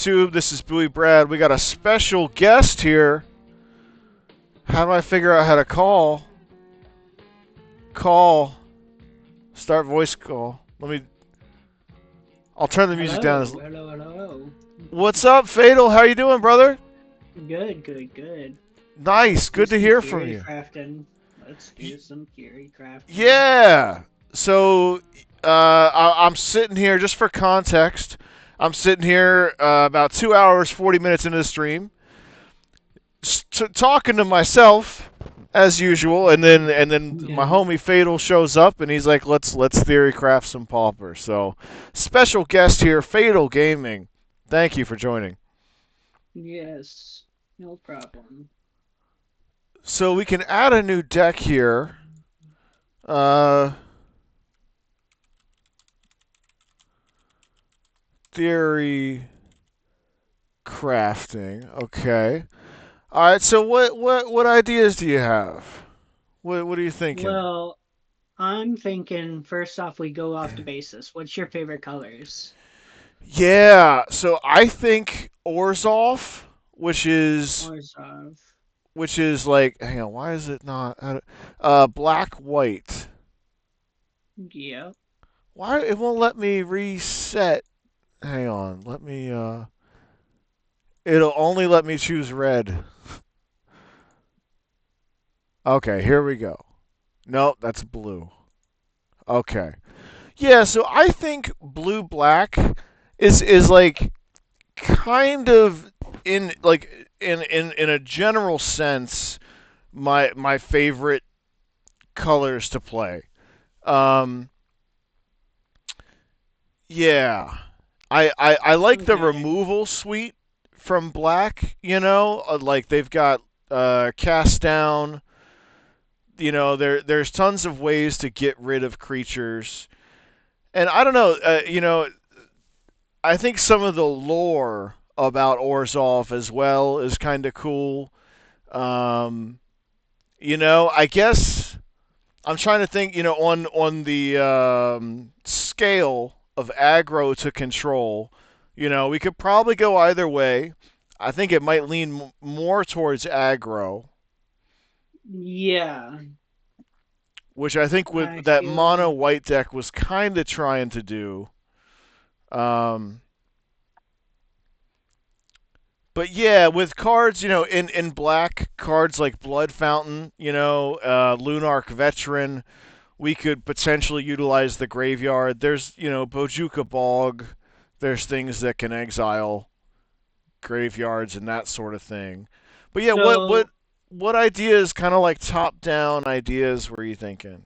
YouTube? This is Bowie Brad. We got a special guest here. How do I figure out how to call? Call. Start voice call. I'll turn the music down. Hello. What's up, F8tle? How you doing, brother? Good. Nice. Do Good to some hear from theory you. crafting. Let's do some theory crafting. Yeah. So, I'm sitting here, just for context, I'm sitting here about 2 hours, 40 minutes into the stream, talking to myself as usual, and then my Yeah. homie F8tle shows up, and he's like, let's theory craft some Pauper. So, special guest here, F8tle Gaming. Thank you for joining. Yes. No problem. So we can add a new deck here. Uh, theory crafting. Okay. All right. So what ideas do you have? What are you thinking? Well, I'm thinking first off we go off the basis. What's your favorite colors? Yeah. So I think Orzhov, which is Orzhov. like, hang on, why is it not? Black white. Yeah. Why it won't let me reset? Hang on. Let me. It'll only let me choose red. Okay, here we go. Nope, that's blue. Okay. Yeah, so I think blue black is like kind of in a general sense my favorite colors to play. Um yeah. I like the Okay. removal suite from black, like they've got cast down, there's tons of ways to get rid of creatures. And I don't know, I think some of the lore about Orzhov as well is kind of cool. Um, I guess I'm trying to think, on the scale of aggro to control, we could probably go either way. I think it might lean more towards aggro, Yeah. which I think with I that mono feel white deck was kind of trying to do. Um, But yeah, with cards, in black, cards like Blood Fountain, Lunarch Veteran, we could potentially utilize the graveyard. There's, Bojuka Bog. There's things that can exile graveyards and that sort of thing. But yeah, what what so what ideas, kind of like top down ideas, were you thinking?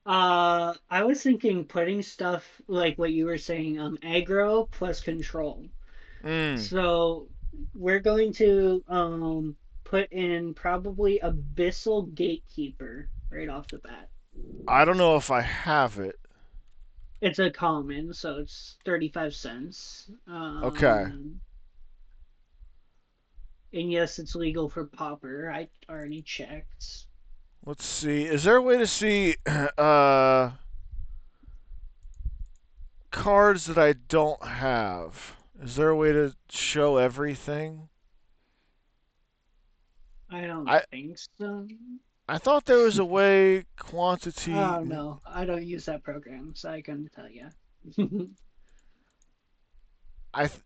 I was thinking putting stuff like what you were saying, aggro plus control. Mm, So we're going to put in probably Abyssal Gatekeeper right off the bat. I don't know if I have it. It's a common, so it's 35 cents. Okay. And yes, it's legal for Pauper. I already checked. Let's see. Is there a way to see uh cards that I don't have? Is there a way to show everything? I don't I think so. I thought there was a way quantity. Oh no, I don't use that program, so I couldn't tell you. I th-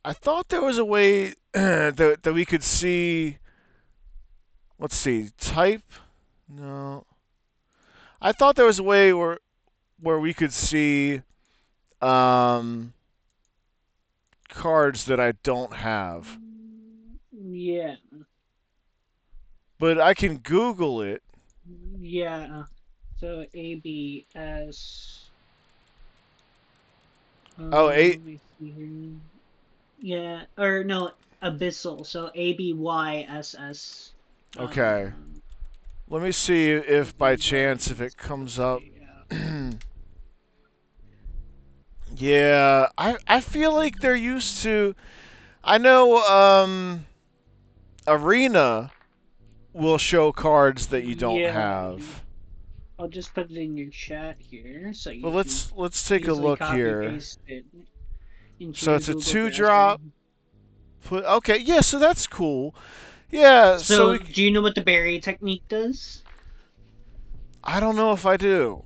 I thought there was a way that we could see. Let's see. Type. No. I thought there was a way where we could see um cards that I don't have, Yeah, but I can Google it. yeah. So ABS. Oh, Let me see here. Yeah, or no, Abyssal. So ABYSS. okay. Um, Let me see if by chance if it comes up. yeah. Yeah, I feel like they're used to. I know Arena will show cards that you don't Yeah, have. I'll just put it in your chat here so But you can let's take a easily look copy here. paste it. into So your it's a Google two browser. drop. Okay, yeah, so that's cool. Yeah, so So, do you know what the berry technique does? I don't know if I do.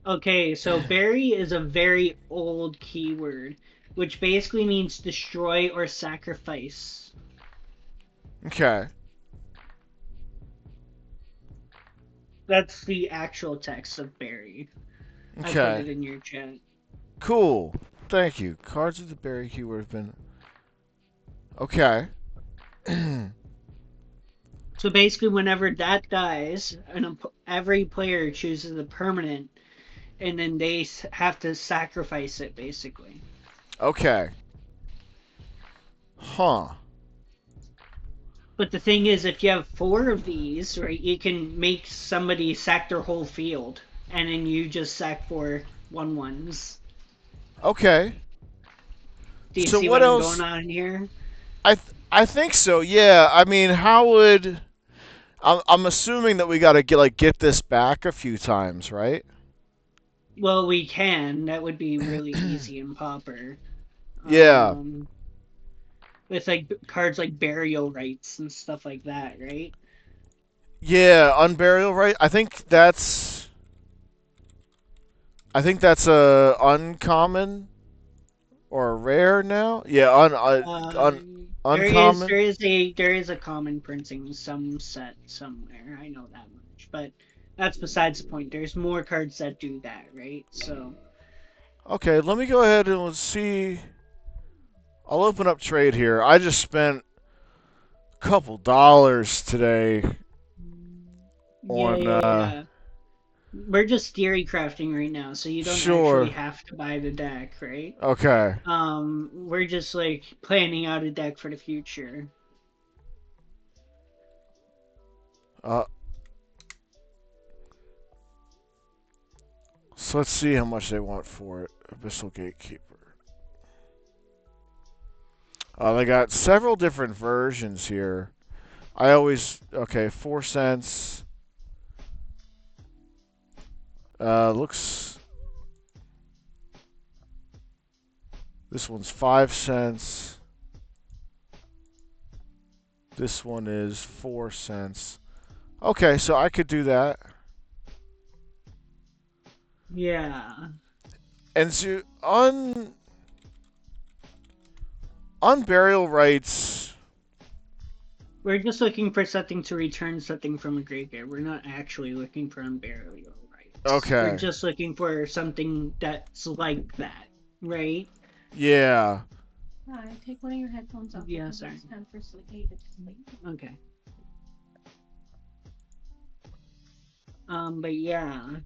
Okay, so berry is a very old keyword, which basically means destroy or sacrifice. Okay, That's the actual text of berry. I put okay, it in your chat. cool. Thank you. Cards of the berry keyword have been okay. So basically, whenever that dies, every player chooses a permanent, and then they have to sacrifice it, basically. Okay, huh? But the thing is, if you have four of these, right, you can make somebody sack their whole field, and then you just sack four 1/1s. Okay. Do you So see what what I'm going else? on here? I think so. Yeah. I mean, how would I'm assuming that we got to get this back a few times, right? Well, we can. That would be really easy in Pauper. Yeah. Um, with like cards like burial rites and stuff like that, right? Yeah, unburial right. I think that's a uncommon or a rare now. Yeah, Uh, un uncommon. there is a common printing some set somewhere. I know that much, but that's besides the point. There's more cards that do that, right? So Okay, let me go ahead and let's see. I'll open up trade here. I just spent a couple dollars today yeah, on yeah, yeah. We're just theory crafting right now, so you don't actually sure. have to buy the deck, right? Okay. We're just like planning out a deck for the future. Uh so let's see how much they want for it. Abyssal Gatekeeper. They got several different versions here. I always okay, 4 cents. Looks this one's 5 cents. This one is 4 cents. Okay, so I could do that. Yeah. And so on burial rights. We're just looking for something to return something from a graveyard. We're not actually looking for unburial rights. We're Okay. just looking for something that's like that, right? Yeah. Take one of your headphones off. Yeah, sorry. It's time for sleep. Okay. But yeah,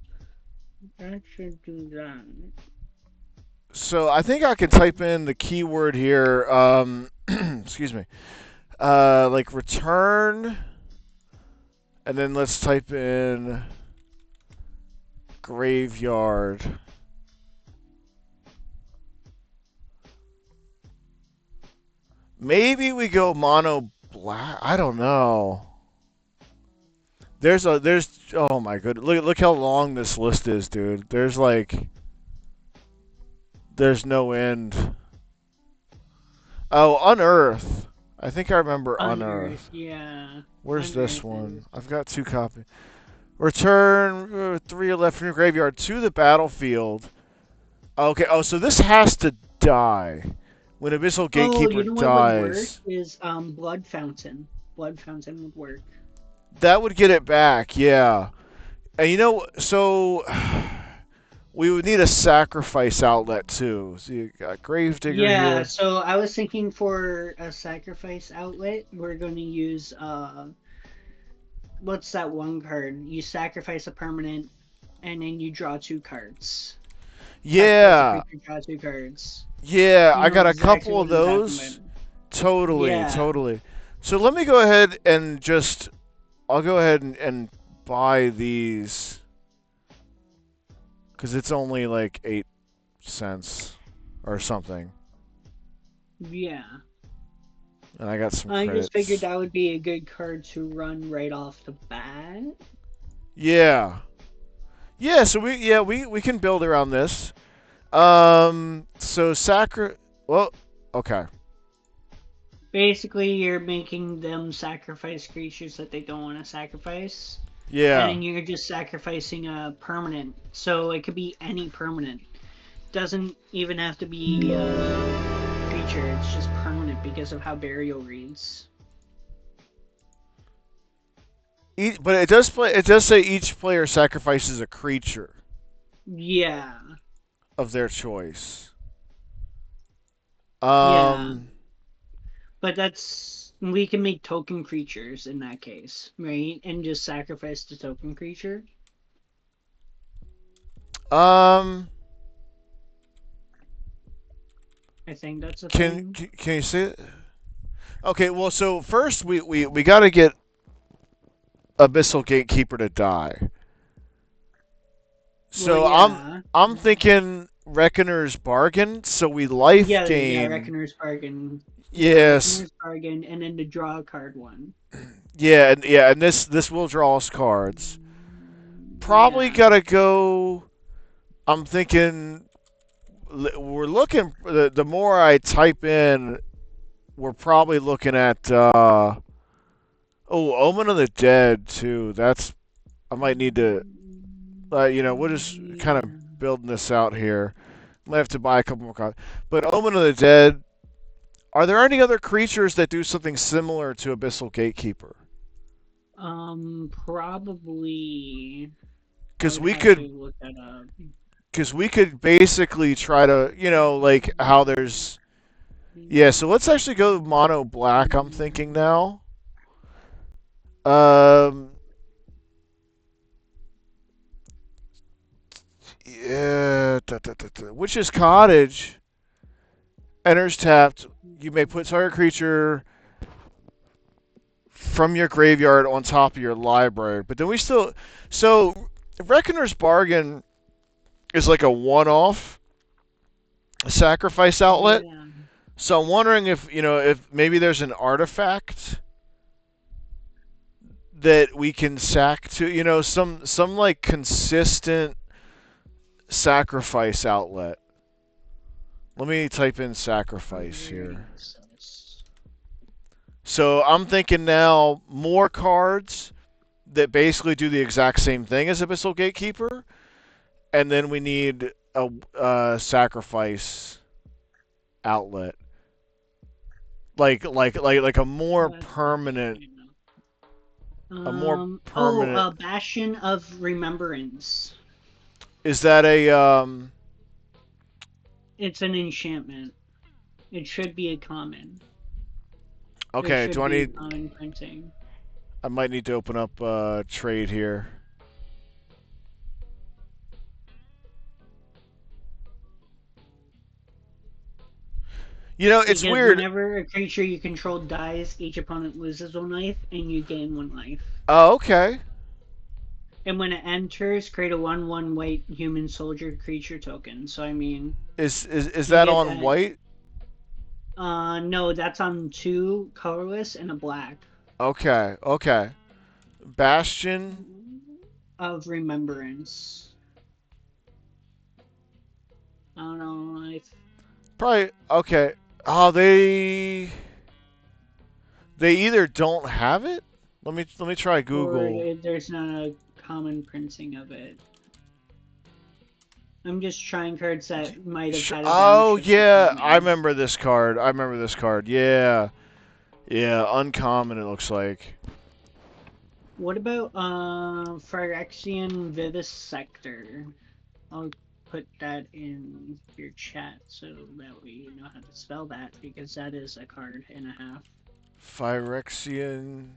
that should do that. So I think I can type in the keyword here. Excuse me. Like return, and then let's type in graveyard. Maybe we go mono black. I don't know. There's oh my good. Look how long this list is, dude. There's no end. Oh, unearth. I think I remember Unearth, unearth. yeah. Where's this Unearth one? is. I've got 2 copies. Return 3 left from your graveyard to the battlefield. Okay. Oh, so this has to die when Abyssal Oh, Gatekeeper you know what would work dies. is Blood Fountain. Blood Fountain would work. That would get it back. Yeah. And so we would need a sacrifice outlet too. So you got Gravedigger Yeah, here. so I was thinking for a sacrifice outlet, we're going to use what's that one card? You sacrifice a permanent and then you draw two cards. Sacrifice a Yeah. creature, draw two cards. Yeah, You I know got a exactly couple what of I'm talking about. those. Totally, Yeah. totally. So let me go ahead and just I'll go ahead and buy these because it's only like 8 cents or something, Yeah. and I got some I just figured credits. that would be a good card to run right off the bat. Yeah, yeah. So we can build around this. So sacri Well, okay. Basically, you're making them sacrifice creatures that they don't want to sacrifice, and Yeah. then you're just sacrificing a permanent. So it could be any permanent. Doesn't even have to be a creature. It's just permanent because of how burial reads. But it does play. It does say each player sacrifices a creature Yeah, of their choice. yeah. Um. But that's we can make token creatures in that case, right? And just sacrifice the token creature. Um. I think that's a Can thing. can you say it? Okay. Well, so first we got to get Abyssal Gatekeeper to die. Well, So yeah. I'm thinking Reckoner's Bargain. So we life Yeah, gain. Reckoner's Bargain. Yeah, Yes. Reckoner's Bargain, and then the draw a card one. Yeah, and this will draw us cards. Probably Yeah. gotta go. I'm thinking we're looking. The more I type in, we're probably looking at. Oh, Omen of the Dead too. That's I might need to. We're just kind of Yeah. building this out here. Might have to buy a couple more cards. But Omen of the Dead. Are there any other creatures that do something similar to Abyssal Gatekeeper? Probably. I Because would we have to could look that up. because we could basically try to, like how there's. Yeah, so let's actually go mono black, I'm thinking now. Um, yeah, which is cottage. Enters tapped. You may put target creature from your graveyard on top of your library. But then we still. So, Reckoner's Bargain is like a one off sacrifice outlet. Yeah. So I'm wondering if maybe there's an artifact that we can sack to, some like consistent sacrifice outlet. Let me type in sacrifice Primary here. access. So I'm thinking now more cards that basically do the exact same thing as Abyssal Gatekeeper, and then we need a sacrifice outlet, like a more permanent. Bastion of Remembrance. Is that a It's an enchantment. It should be a common. There Okay? Do should I be a need? common printing. I might need to open up trade here. It's Because weird. whenever a creature you control dies, each opponent loses one life, and you gain one life. Oh, okay. And when it enters, create a 1/1 white human soldier creature token. So I mean, Is you that get on that. white? No, that's on two colorless and a black Okay, okay. Bastion. of Remembrance. I don't know if Probably okay. Oh, they either don't have it. Let me try or Google. there's not a common printing of it. I'm just trying cards that might have had a Oh downshift to yeah, I common. remember this card. I remember this card. Yeah, yeah. Uncommon. It looks like. What about Phyrexian Vivisector? I'll put that in your chat so that we know how to spell that because that is a card and a half. Phyrexian.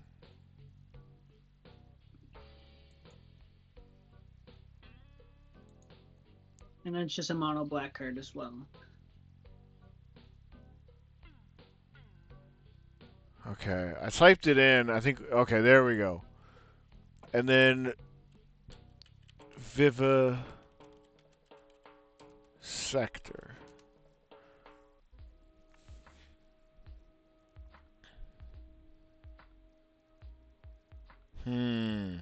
And that's just a mono black card as well. Okay, I typed it in. I think. Okay, there we go. And then Viva Sector. Hmm.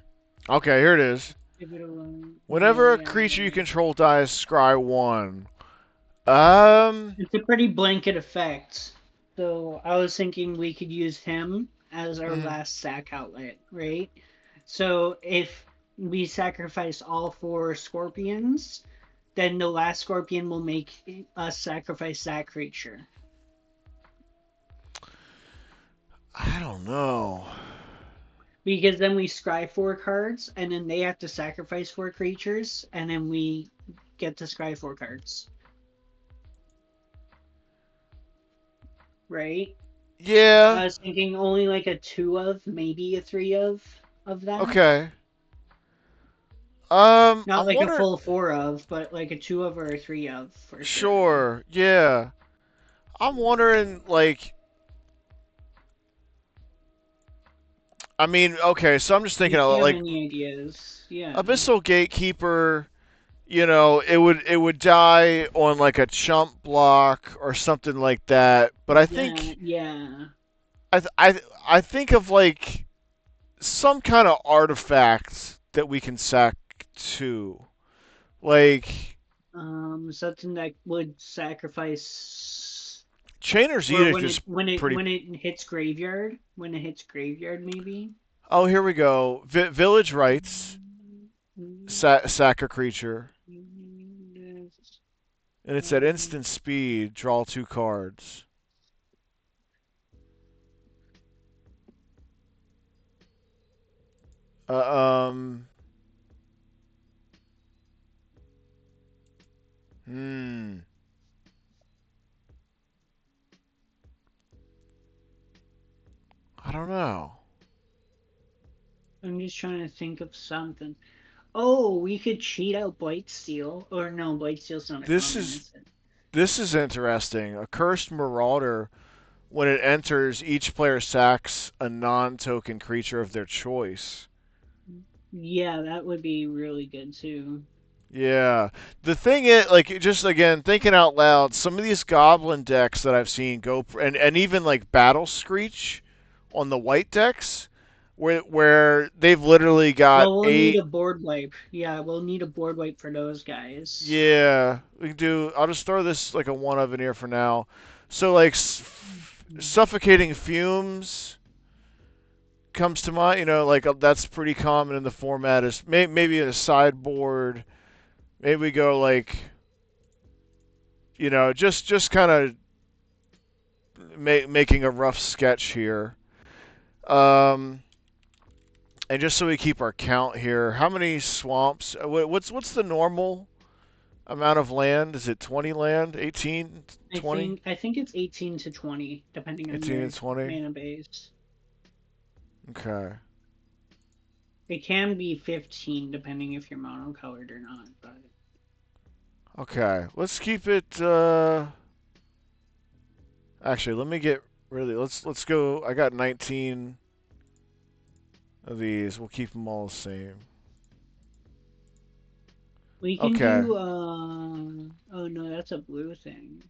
Okay, here it is. Give it a run. Whenever a Yeah. creature you control dies, scry 1. Um. It's a pretty blanket effect. So I was thinking we could use him as our Mhm. last sack outlet, right? So if we sacrifice all four scorpions, then the last scorpion will make us sacrifice that creature. I don't know. Because then we scry four cards, and then they have to sacrifice four creatures, and then we get to scry four cards, right? Yeah. I was thinking only like a two of, maybe a three of that. Okay. Not I'm like a wondering. full four of, but like a two of or a three of for sure. Sure. Yeah. I'm wondering, like, I mean, okay, so I'm just thinking If you of have like any ideas, yeah. Abyssal Gatekeeper. It would die on like a chump block or something like that. But I That, think yeah. I th- I th- I think of like some kind of artifact that we can sack to. Like Something that would sacrifice, Chainer's or Edict is pretty. when it hits graveyard, when it hits graveyard, maybe. Oh, here we go. Village Rites, sack a creature, and it's at instant speed. Draw two cards. Uh, um, hmm. I don't know. I'm just trying to think of something. Oh, we could cheat out Blight Steel. Or no, Blight Steel's not a This common, is is it? this is interesting. A cursed marauder. When it enters, each player sacks a non-token creature of their choice. Yeah, that would be really good too. Yeah. The thing is, like, just again, thinking out loud, some of these goblin decks that I've seen go, and even like Battle Screech on the white decks, where they've literally got Well, we'll need eight. a board wipe. Yeah, we'll need a board wipe for those guys. Yeah, we can do. I'll just throw this like a one of in here for now. So like suffocating fumes comes to mind. Like that's pretty common in the format. Is maybe a sideboard. Maybe we go like just kind of making a rough sketch here. Um, and just so we keep our count here, how many swamps? What's the normal amount of land? Is it 20 land? 18, 20? I think it's 18 to 20, depending on 18 and your 20. mana base. Okay. It can be 15, depending if you're monocolored or not. But Okay. Let's keep it. Actually, let me get really. Let's go. I got 19 of these. We'll keep them all the same. we can Okay. do. Oh no, that's a blue thing.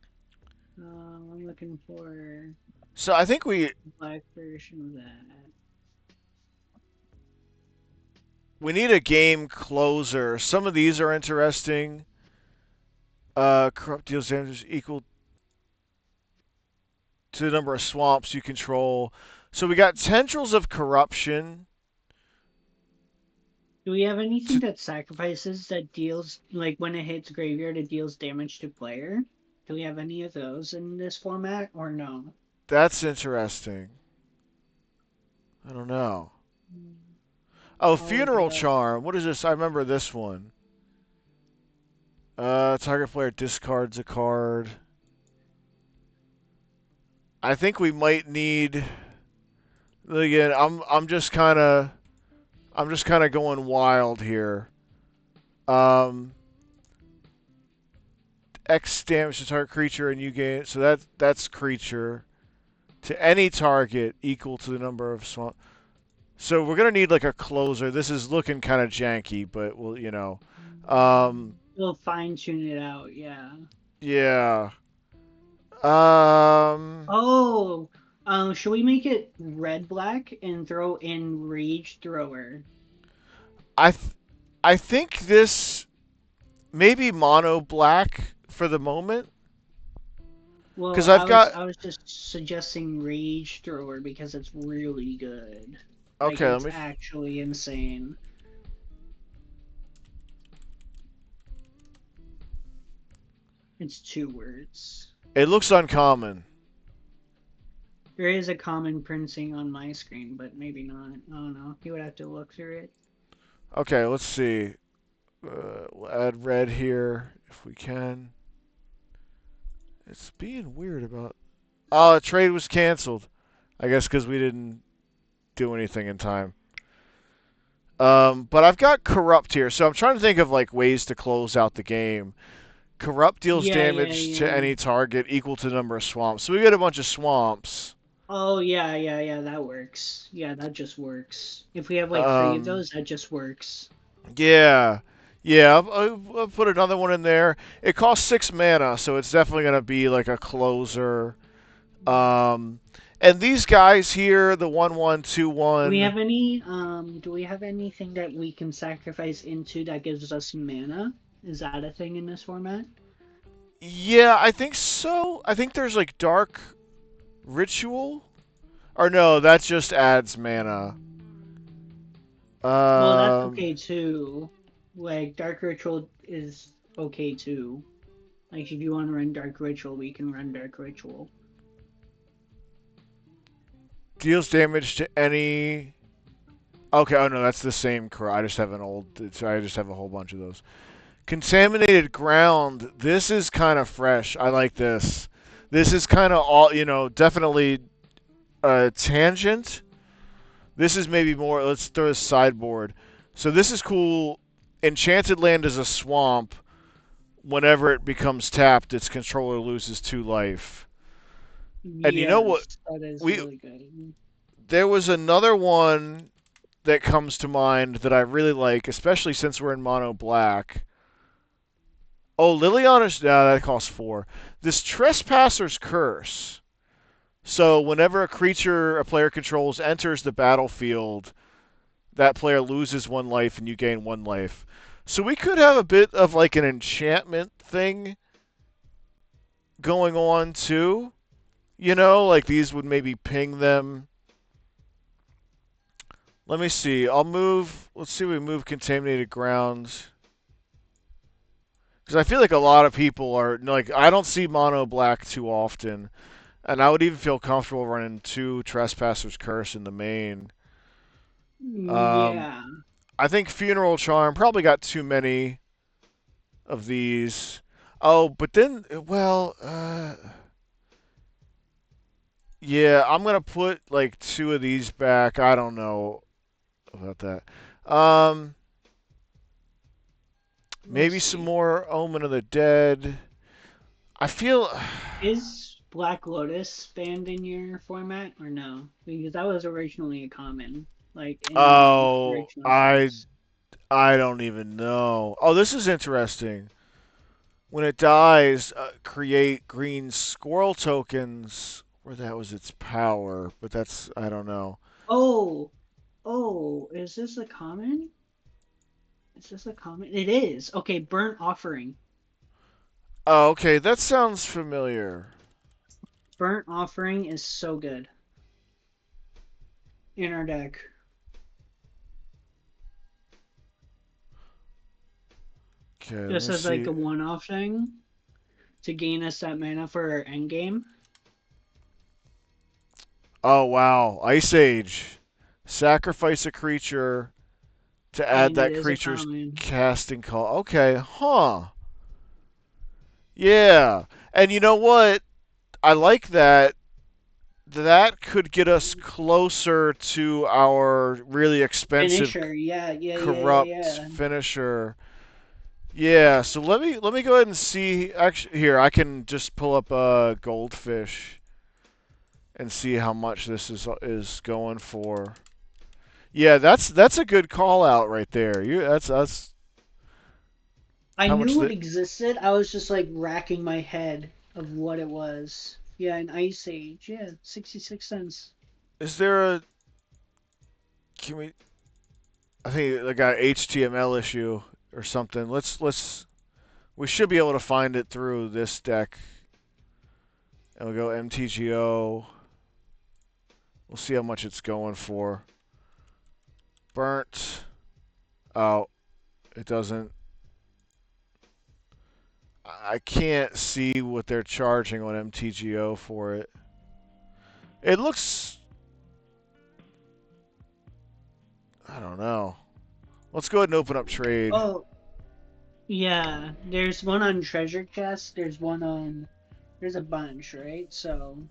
I'm looking for So I think we a black version of that. we need a game closer. Some of these are interesting. Corrupt deals damage equal to the number of swamps you control. So we got tendrils of corruption. Do we have anything To, that sacrifices that deals, like when it hits graveyard, it deals damage to player? Do we have any of those in this format or no? that's interesting. I don't know. Oh, I'll look it funeral up. charm. What is this? I remember this one. Target player discards a card. I think we might need. Again, I'm just kind of going wild here. Um, X damage to target creature and you gain. So that's creature to any target equal to the number of swamp. So we're gonna need like a closer. This is looking kind of janky, but we'll. We'll fine tune it out, yeah. Yeah. Um, Oh, should we make it red black and throw in Rage Thrower? I th- I think this maybe mono black for the moment. Well, Because I've got I was just suggesting Rage Thrower because it's really good. Like okay. Let it's me. actually insane. It's 2 words. It looks uncommon. There is a common printing on my screen, but maybe not. I don't know. You would have to look through it. Okay, let's see. We'll add red here if we can. It's being weird about. Oh, the trade was canceled. I guess because we didn't do anything in time. But I've got corrupt here, so I'm trying to think of like ways to close out the game. Corrupt deals Yeah, yeah, damage to yeah. any target equal to the number of swamps. So we got a bunch of swamps. Oh, yeah, yeah, yeah. That works. Yeah, that just works. If we have like 3 of those, Um, that just works. yeah, yeah. I'll put another one in there. It costs 6 mana, so it's definitely gonna be like a closer. Um, and these guys here, the 1/1/2/1. Do we have anything that we can sacrifice into that gives us mana? Is that a thing in this format? Yeah, I think so. I think there's like dark ritual. Or no, that just adds mana. Well, that's Um, okay too. Like Dark Ritual is okay too. Like if you want to run Dark Ritual, we can run Dark Ritual. deals damage to any. Okay, oh no, that's the same. I just have an old. I just have a whole bunch of those. Contaminated ground. This is kind of fresh. I like this. This is kind of all. Definitely tangent. This is maybe more. Let's throw a sideboard. So this is cool. Enchanted land is a swamp. Whenever it becomes tapped, its controller loses 2 life. And you know what? Yes, that is We really good. There was another one that comes to mind that I really like, especially since we're in mono black. Oh, Liliana's. No, that costs 4. This Trespasser's Curse. So whenever a player controls enters the battlefield, that player loses 1 life and you gain 1 life. So we could have a bit of like an enchantment thing going on too. Like these would maybe ping them. Let me see. I'll move. Let's see. We move contaminated grounds because I feel like a lot of people are like. I don't see mono black too often, and I would even feel comfortable running 2 Trespassers Curse in the main. Um, Yeah. I think Funeral Charm probably got too many of these. Oh, but then, well, yeah, I'm gonna put like 2 of these back. I don't know about that. Um, We'll maybe some see. more Omen of the Dead. I feel. Is Black Lotus banned in your format or no? Because that was originally a common, like in Oh, original I sets. I don't even know. Oh, this is interesting. When it dies, create green squirrel tokens. Where that was its power, but that's I don't know. Oh, oh, is this a common? Is this a common? It is. Okay, Burnt Offering. Oh, okay, that sounds familiar. Burnt Offering is so good in our deck. Okay, let Just me as like see. a one-off thing to gain us that mana for our endgame. Oh wow, Ice Age. Sacrifice a creature to add And it that is a creature's common. casting call. Okay, huh. Yeah. And you know what? I like that. That could get us closer to our really expensive Finisher. Yeah, yeah, yeah, yeah, corrupt yeah. finisher. Yeah, so let me go ahead and see. Actually, here I can just pull up Goldfish and see how much this is going for. Yeah, that's a good call out right there. That's I how much knew it the existed. I was just like racking my head of what it was. Yeah, an Ice Age. Yeah, 66 cents. is there a can we I think I got an HTML issue or something. Let's we should be able to find it through this deck. And we'll go MTGO. We'll see how much it's going for. Burnt. Oh, it doesn't. I can't see what they're charging on MTGO for it. It looks. I don't know. Let's go ahead and open up trade. Oh, yeah. There's one on Treasure Chest. There's one on. There's a bunch, right? So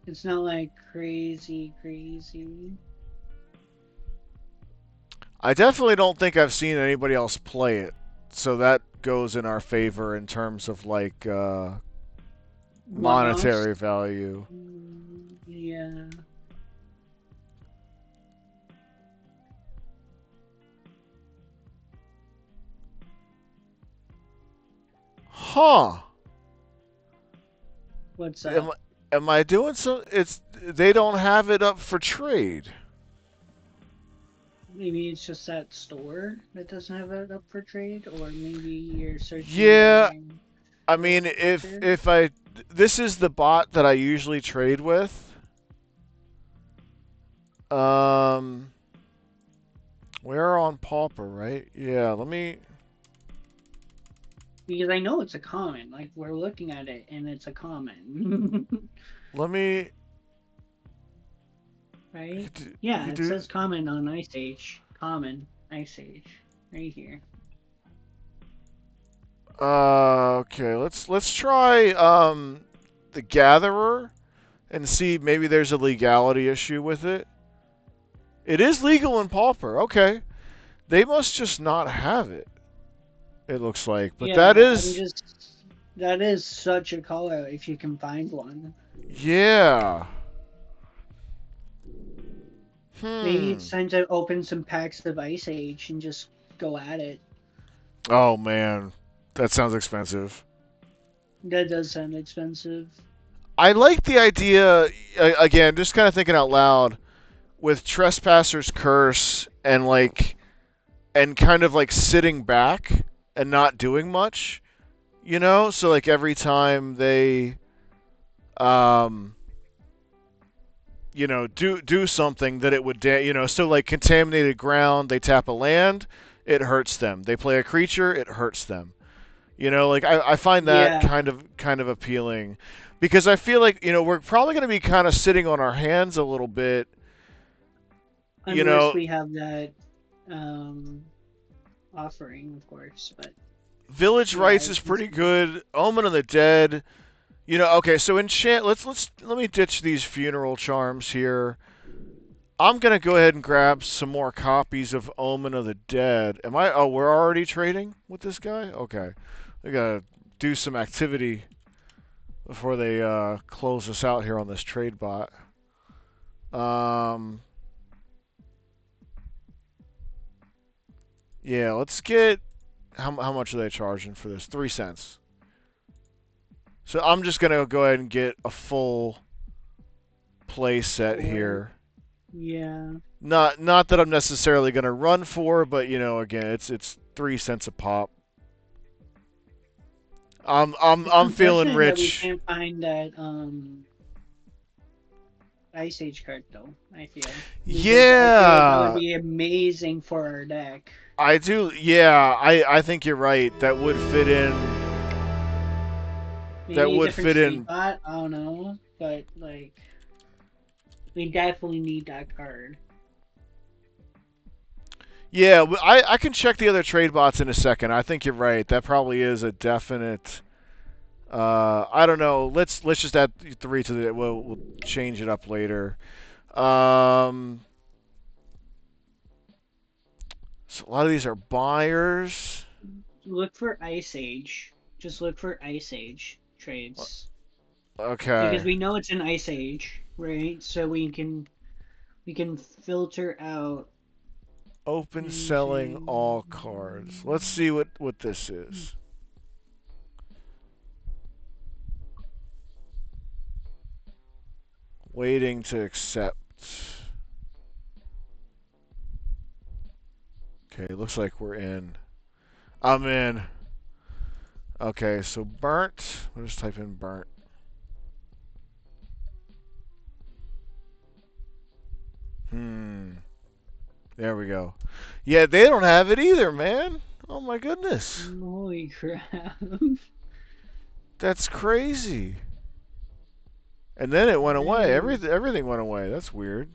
it's not like crazy, crazy. I definitely don't think I've seen anybody else play it, so that goes in our favor in terms of like One-offs. monetary value. Yeah. Huh? What's Am up? am I doing so? It's they don't have it up for trade. Maybe it's just that store that doesn't have it up for trade, or maybe you're searching Yeah, by I the mean if sector. if I this is the bot that I usually trade with. Um, we're on Pauper, right? Yeah, let me Because I know it's a common. Like we're looking at it and it's a common. let me Right? you Yeah, could it do says common on Ice Age. Common Ice Age. Right here. okay, let's try the Gatherer and see maybe there's a legality issue with it. It is legal in Pauper. Okay. They must just not have it. It looks like. But that Yeah, I'm is just that is such a call out if you can find one. yeah. Maybe Hmm. it's time to open some packs of Ice Age and just go at it. Oh man. That sounds expensive. That does sound expensive. I like the idea again, just kind of thinking out loud with Trespasser's Curse and kind of like sitting back and not doing much, So like every time they um do something that it would so like contaminated ground, they tap a land, it hurts them. They play a creature, it hurts them. Like I find that Yeah, kind of appealing because I feel like, we're probably going to be kind of sitting on our hands a little bit, you unless know, we have that um offering, of course. But Village yeah, Rites I is can pretty see. good. Omen of the Dead, okay, so enchant let me ditch these funeral charms here. I'm gonna go ahead and grab some more copies of Omen of the Dead. Am I? Oh, we're already trading with this guy. Okay, we gotta do some activity before they close us out here on this trade bot. Um, yeah, let's get how much are they charging for this? 3 cents. So I'm just gonna go ahead and get a full play set Or here. yeah, Not that I'm necessarily gonna run for, but again, it's 3 cents a pop. it's I'm feeling unfortunate that we rich. can't find that Ice Age card though. I feel because I feel like that would Yeah, be amazing for our deck. I do. Yeah, I think you're right. That would fit in. That Maybe a would different fit trade in. bot. I don't know, but like we definitely need that card. Yeah, I can check the other trade bots in a second. I think you're right. That probably is a definite. I don't know. Let's just add three to the. We'll change it up later. Um, so a lot of these are buyers. Look for Ice Age. Just look for Ice Age trades because Okay. we know it's an Ice Age, right? So we can filter out Open selling anything. all cards. Let's see what this is. Waiting to accept. Okay, looks like we're in. I'm in. Okay, so burnt. We'll just type in burnt. Hmm. There we go. Yeah, they don't have it either, man. Oh my goodness. Holy crap. That's crazy. And then it went That away. is. Everything went away. That's weird.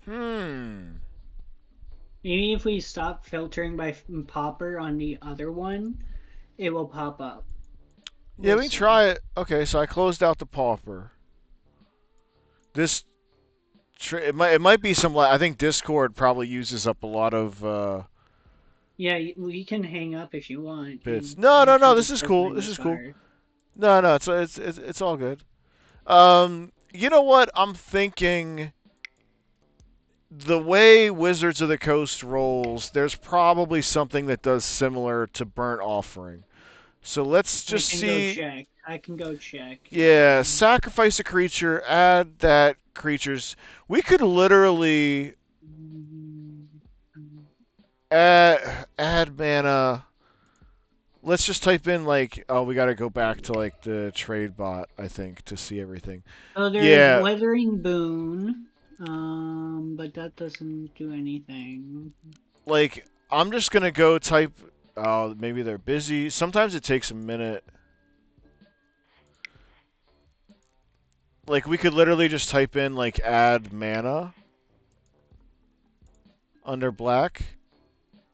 Hmm. Maybe if we stop filtering by Pauper on the other one, it will pop up. Yeah, We'll we can see. try it. Okay, so I closed out the pauper. This it might be some. I think Discord probably uses up a lot of Yeah, we can hang up if you want. bits. You No, no, no. actually This just is cool. filtering This the is cool. start. No, no. It's all good. You know what? I'm thinking the way Wizards of the Coast rolls. There's probably something that does similar to Burnt Offering. So let's I just can go see. check. I can go check. Yeah, sacrifice a creature, add that creature's. We could literally add mana. Let's just type in like, oh, we got to go back to like the trade bot, I think, to see everything. Oh, there's Yeah, Weathering Boon. But that doesn't do anything. like I'm just gonna go type. Oh, maybe they're busy. Sometimes it takes a minute. Like we could literally just type in like add mana under black.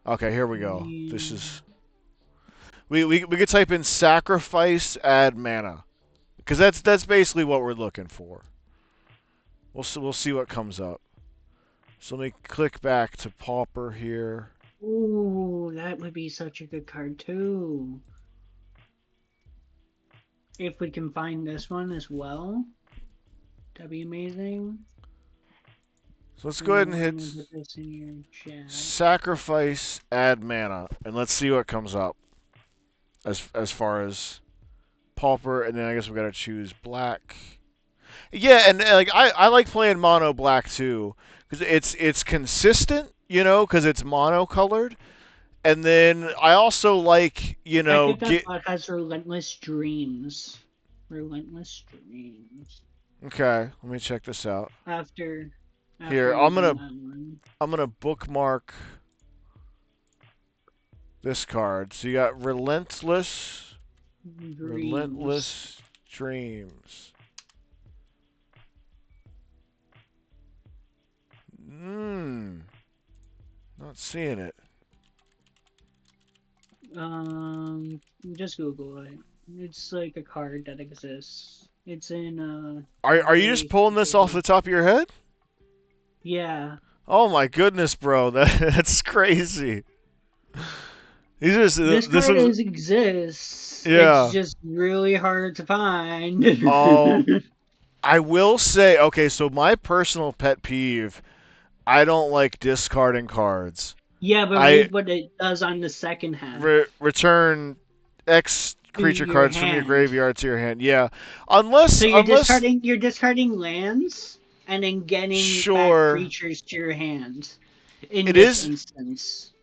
Okay, here we go. This Yeah. is we could type in sacrifice add mana because that's basically what we're looking for. We'll see what comes up. So let me click back to Pauper here. Ooh, that would be such a good card too. If we can find this one as well, that'd be amazing. So let's go ahead and I'm hit gonna put this in your chat. sacrifice add mana and let's see what comes up as far as Pauper, and then I guess we gotta choose black. Yeah, and like I like playing mono black too because it's consistent, because it's mono colored. And then I also like, Check if that get. bot has Relentless Dreams. Relentless Dreams. Okay, let me check this out. After Here, you run that one. I'm gonna bookmark this card. So you got Dreams. relentless dreams. Hmm, not seeing it. Um, just Google it. It's like a card that exists. It's in Are you just very pulling this off specific. the top of your head? Yeah. Oh my goodness, bro, that's crazy. These are This this card was exists. It's yeah. just really hard to find. Oh, I will say, okay, so my personal pet peeve, I don't like discarding cards. Yeah, but I read what it does on the second half. return X To creature your cards from your hand. graveyard to your hand. Yeah, So unless you're discarding lands and then getting back sure creatures to your hand in it this is instance.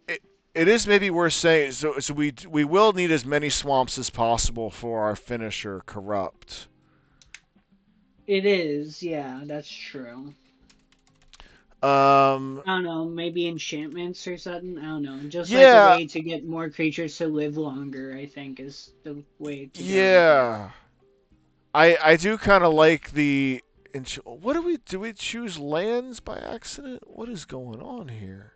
it, it is maybe worth saying. So we will need as many swamps as possible for our finisher corrupt. It is, yeah, that's true. Um, I don't know, maybe enchantments or something. I don't know. Just like a yeah, way to get more creatures to live longer, I think, is the way to go with it. yeah. I do kind of like the. What do we choose lands by accident? What is going on here?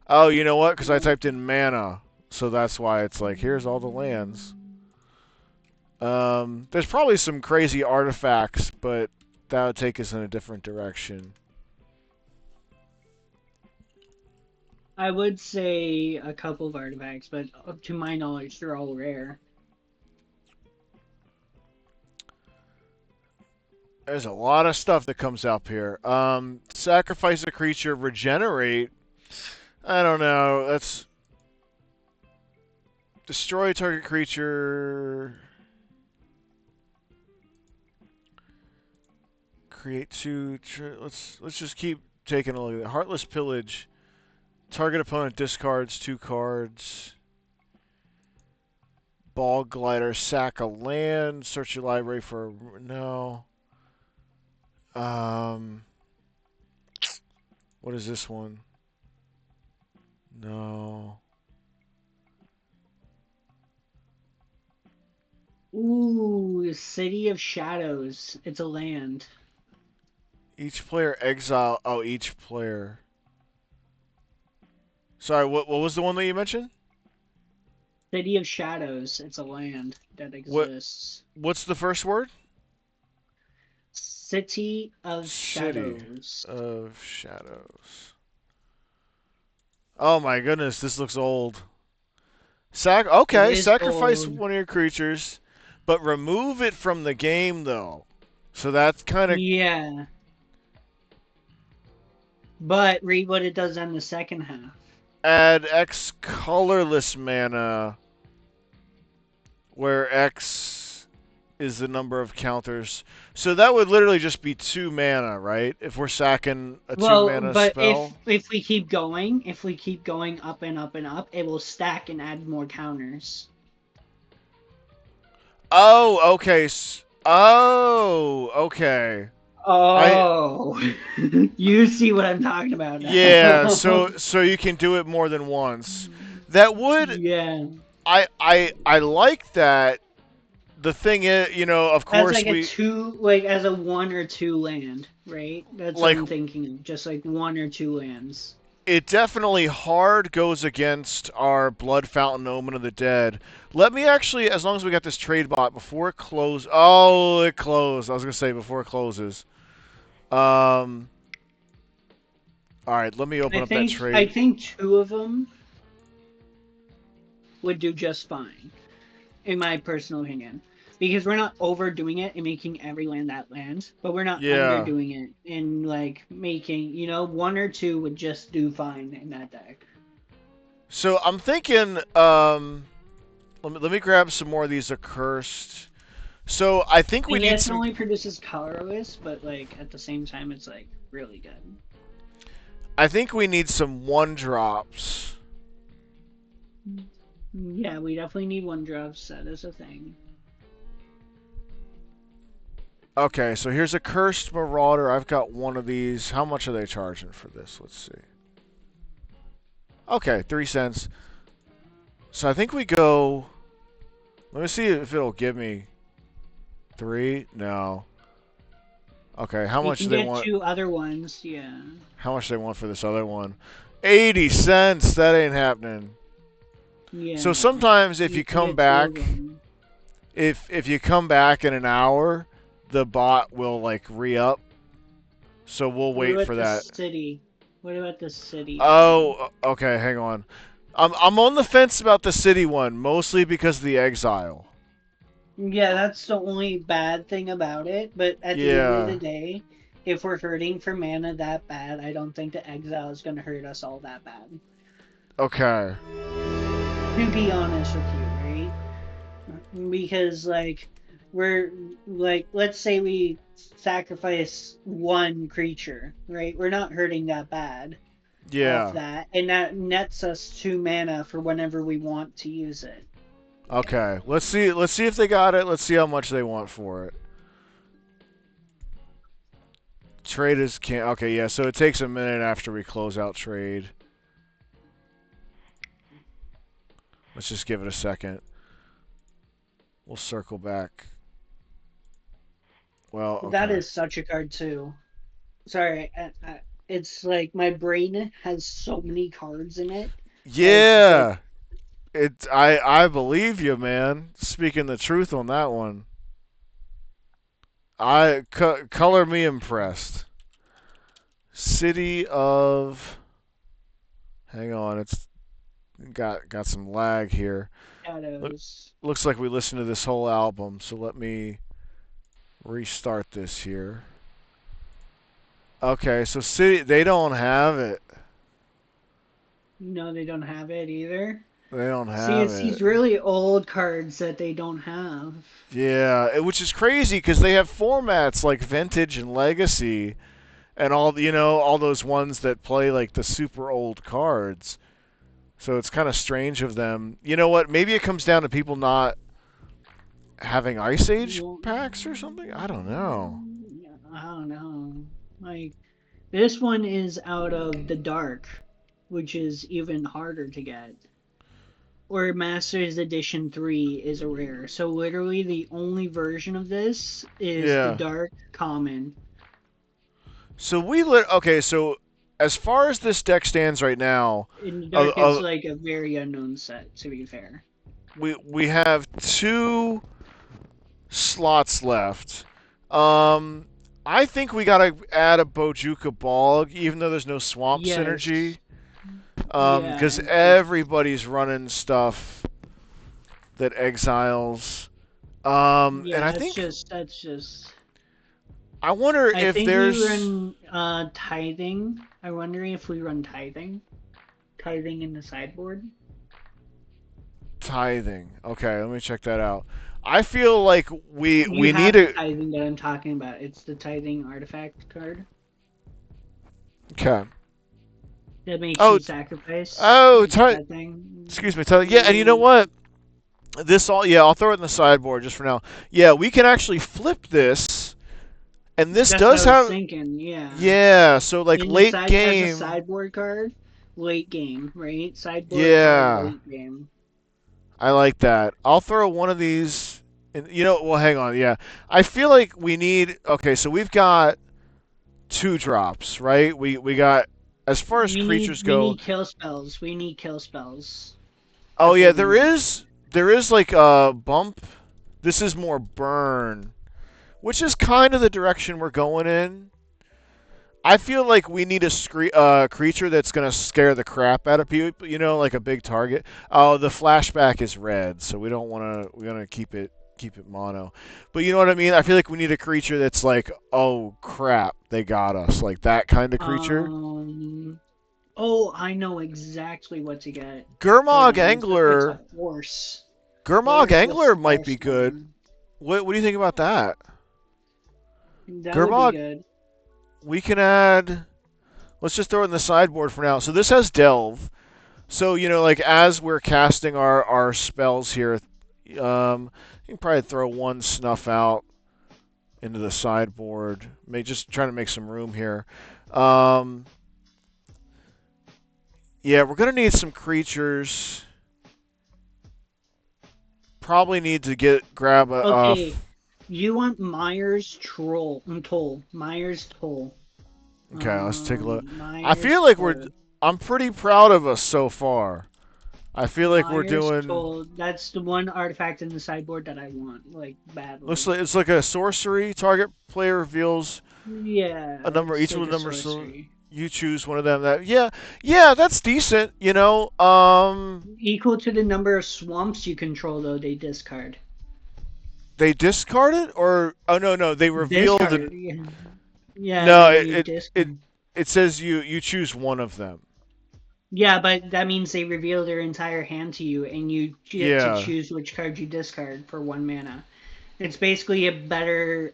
Oh, you know what? Because I typed in mana, so that's why it's like here's all the lands. There's probably some crazy artifacts, but that would take us in a different direction. I would say a couple of artifacts, but up to my knowledge, they're all rare. There's a lot of stuff that comes up here. Sacrifice a creature, regenerate. I don't know. That's destroy target creature. Create two. Let's just keep taking a look at it. Heartless pillage. Target opponent discards 2 cards. Ball glider, sack a land. Search your library for no. Um, what is this one? No. Ooh, City of Shadows. It's a land. Each player exile. Oh, each player. Sorry, what was the one that you mentioned? City of Shadows. It's a land that What exists. what's the first word? City of City Shadows. of Shadows. Oh my goodness, this looks old. It Okay, is sacrifice old. one of your creatures, but remove it from the game though. So that's kind of Yeah. But read what it does on the second half. add X colorless mana, where X is the number of counters. So that would literally just be 2 mana, right? If we're sacking a two Well, mana but spell. if we keep going up and up and up, it will stack and add more counters. Oh, okay. Oh, okay. I Oh, you see what I'm talking about Yeah, now. so you can do it more than once. That would Yeah, I like that. The thing is, of as course like a we two, like as a one or two land, right? That's what like I'm thinking of, just like one or two lands. it definitely hard goes against our Blood Fountain Omen of the Dead. Let me actually, as long as we got this trade bot before it close. Oh, it closed. I was gonna say before it closes. Um. All right, let me open up that I trade. think two of them would do just fine, in my personal opinion. Because we're not overdoing it and making every land that lands, but we're not Yeah. underdoing it and like making, one or two would just do fine in that deck. So I'm thinking. Let me grab some more of these accursed. So I think we need Yes, it some. only produces colorless, but like at the same time, it's like really good. I think we need some 1 drops. Yeah, we definitely need one drops. That is a thing. Okay, so here's a cursed marauder. I've got one of these. How much are they charging for this? Let's see. Okay, 3 cents. So I think we go. Let me see if it'll give me 3. No. Okay, how You much do can they get want? two other ones. Yeah, How much do they want for this other one? 80 cents. That ain't happening. So yeah. sometimes if You you can come get two of back, them. if you come back in an hour, the bot will like re-up. So we'll What wait about for the that. city? What about the city one? Oh, okay, hang on. I'm on the fence about the city one, mostly because of the exile. Yeah, that's the only bad thing about it. But at the end of Yeah. the day, if we're hurting for mana that bad, I don't think the exile is going to hurt us all that bad. Okay. To be honest with you, right? Because like we're like let's say we sacrifice one creature, right? We're not hurting that bad off Yeah. that, and that nets us 2 mana for whenever we want to use it. Okay. Let's see. Let's see if they got it. Let's see how much they want for it. Trade is can't. Okay. Yeah. So it takes a minute after we close out trade. Let's just give it a second. We'll circle back. Well. That Okay. is such a card too. Sorry, it's like my brain has so many cards in it that it's just like Yeah. I believe you, man. Speaking the truth on that one. Color me impressed. City of. Hang on, it's got some lag here. shadows. Looks like we listened to this whole album, so let me restart this here. Okay, so City they don't have it. No, they don't have it either. They don't See, have it's it. these really old cards that they don't have. Yeah, which is crazy because they have formats like Vintage and Legacy, and all those ones that play like the super old cards. So it's kind of strange of them. You know what? Maybe it comes down to people not having Ice Age Well, packs or something. I don't know. yeah, I don't know. Like this one is out of the dark, which is even harder to get. Or Masters Edition 3 is a rare. So literally the only version of this is the Yeah. dark common. Okay. So as far as this deck stands right now, In the uh, dark it's uh, like a very unknown set, to be fair. we have two slots left. Um, I think we gotta add a Bojuka Bog, even though there's no swamp synergy. Yes. Yeah, Because everybody's running stuff that exiles. And yeah, I think that's just I wonder I if think we there's run tithing. I'm wondering if we run tithing. Tithing in the sideboard. tithing. Okay, let me check that out. I feel like we You we need have the to. tithing that I'm talking about. It's the tithing artifact card Okay. that makes Oh, you sacrifice. oh, It's that thing. excuse me. Yeah, and you know what? Yeah, I'll throw it in the sideboard just for now. Yeah, we can actually flip this, and this That's what I does was have. thinking. Yeah. Yeah, so like In the late side as a game. sideboard card, late game, right? Sideboard card, Yeah, late game. I like that. I'll throw one of these. Well, hang on. Yeah, I feel like we need. Okay, so we've got two drops, right? We got as far as creatures We go. need kill spells. We need kill spells. Oh That's yeah, what we need. there is like a bump. This is more burn, which is kind of the direction we're going in. I feel like we need a creature that's gonna scare the crap out of people. Like a big target. Oh, the flashback is red, so we don't want to. We're gonna keep it mono. But you know what I mean? I feel like we need a creature that's like, oh crap, they got us, like that kind of creature. Um. Oh, I know exactly what to get. Hold Gurmag on. It's a Angler. force. Gurmag What's Angler the might force be good. one? What do you think about that? That would be Gurmag, good. we can add. Let's just throw it in the sideboard for now. So this has Delve. So like as we're casting our spells here, you can probably throw one snuff out into the sideboard. Just trying to make some room here. Um, yeah, we're gonna need some creatures. Probably need to grab a. Okay. You want Myers Troll Toll. Myers Toll. Okay, let's take a look. I feel Myers like Toll. I'm pretty proud of us so far. I feel like we're Myers doing. Toll. That's the one artifact in the sideboard that I want, like, Looks badly. like it's like a sorcery. Target player reveals Yeah, a number. it's Each of like the a numbers. So sorcery. you choose one of them. Yeah, that's decent. Equal to the number of swamps you control, though, they discard. They discard it, or oh no, they reveal the. Discard, yeah. Yeah, No, they it discard. it says you choose one of them. Yeah, but that means they reveal their entire hand to you, and you get to Yeah, choose which card you discard for 1 mana. It's basically a better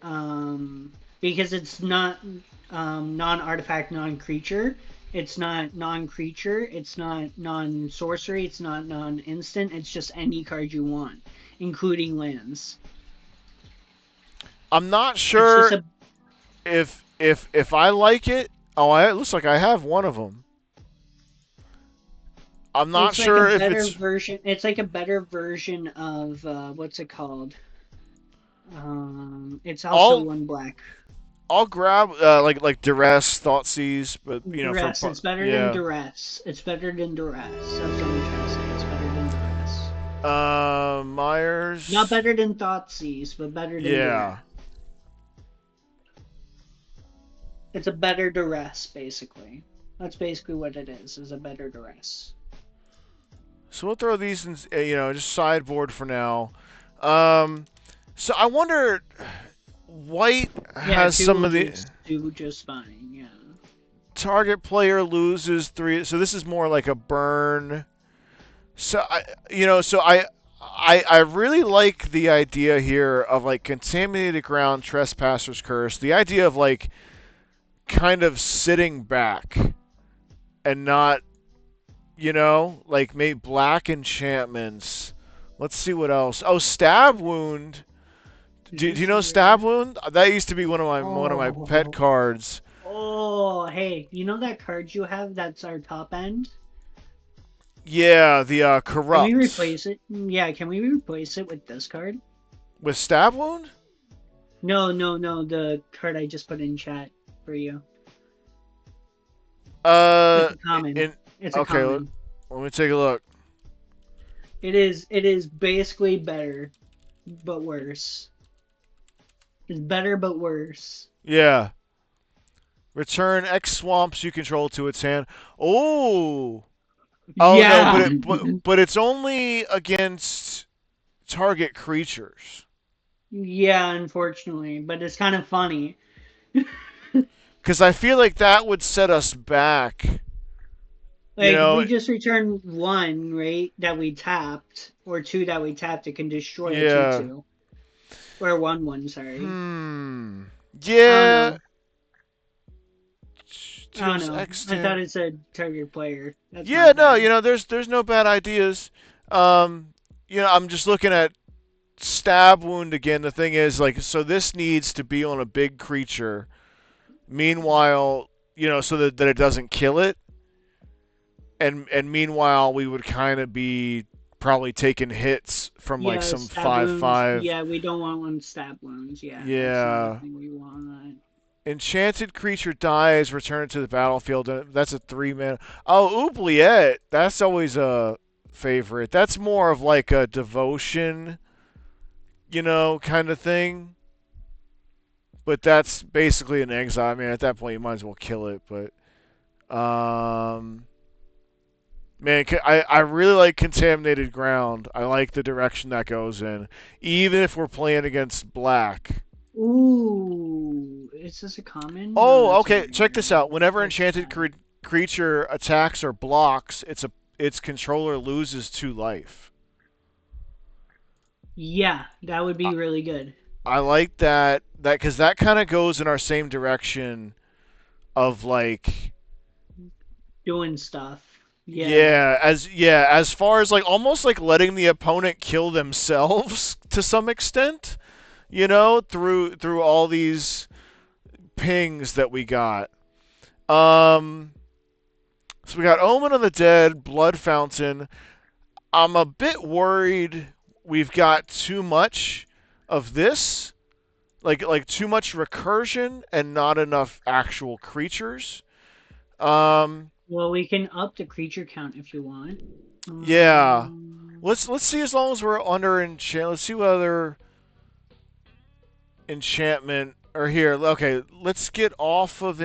because it's not non-artifact, non-creature. It's not non-creature. It's not non-sorcery. It's not non-instant. It's just any card you want, including lands. I'm not It's just sure a. if I like it. Oh, it looks like I have one of them. I'm not It's like a sure if better it's. version. It's like a better version of what's it called? It's also I'll one black. I'll grab like duress, thoughtseize, but Duress. It's better than yeah. duress. It's better than duress. That's what I'm trying to say. It's better than duress. Not Myers. better than Thoughtseize, but better than duress. Yeah. It's a better duress, basically. That's basically what it is a better duress. So we'll throw these in, just sideboard for now. Um, so I wonder, white Yeah, has two some will of the just do just fine, yeah. target player loses three. So this is more like a burn. So I really like the idea here of like contaminated ground, trespassers curse. The idea of like kind of sitting back and not, like maybe black enchantments. Let's see what else. Oh, stab wound. Is Do you this know stab rare? wound? That used to be one of my pet Oh, cards. oh, hey, you know that card you have that's our top end? Yeah, the Can we corrupt replace it? Yeah, can we replace it with this card? with stab wound. No, no, no, the card I just put in chat for you. Uh, It's a common. in It's a okay. Let, common. let me take a look. It is basically better, but worse. It's better but worse. Yeah, return X swamps you control to its hand. Oh, oh no, but Yeah. but it's only against target creatures. Yeah, unfortunately, but it's kind of funny. Because I feel like that would set us back. You Like if know, we just return one, right, that we tapped, or two that we tapped, it can destroy a two yeah. two. Or one, sorry. Hmm. I don't Yeah. know. I don't Tears know. I thought extant. it said target player. That's Yeah, not no, bad. there's no bad ideas. Um, I'm just looking at stab wound again. The thing is, like, so this needs to be on a big creature. Meanwhile, so that it doesn't kill it, and meanwhile we would kind of be probably taking hits from like Yeah, some stab five wounds. five. Yeah, we don't want one stab wounds. Yeah, that's not a Yeah. thing we want. Enchanted creature dies, return to the battlefield. That's a 3 mana. Oh, oubliette. That's always a favorite. That's more of like a devotion, kind of thing. But that's basically an exile. I mean, at that point, you might as well kill it. But man, I really like contaminated ground. I like the direction that goes in, even if we're playing against black. Ooh, is this a common? No, Oh, that's a okay. Check this out. rare. Whenever That's enchanted bad. creature attacks or blocks, its controller loses 2 life. Yeah, that would I, be really good. I like that because that kind of goes in our same direction of like Doing stuff. Yeah. as far as like almost like letting the opponent kill themselves to some extent, through all these pings that we got. Um, so we got Omen of the Dead, Blood Fountain. I'm a bit worried we've got too much of this, like too much recursion and not enough actual creatures. Um, Well, we can up the creature count if you want. yeah. Um, Let's see as long as we're under enchant. Let's see what other enchantment are here. Okay, let's get off of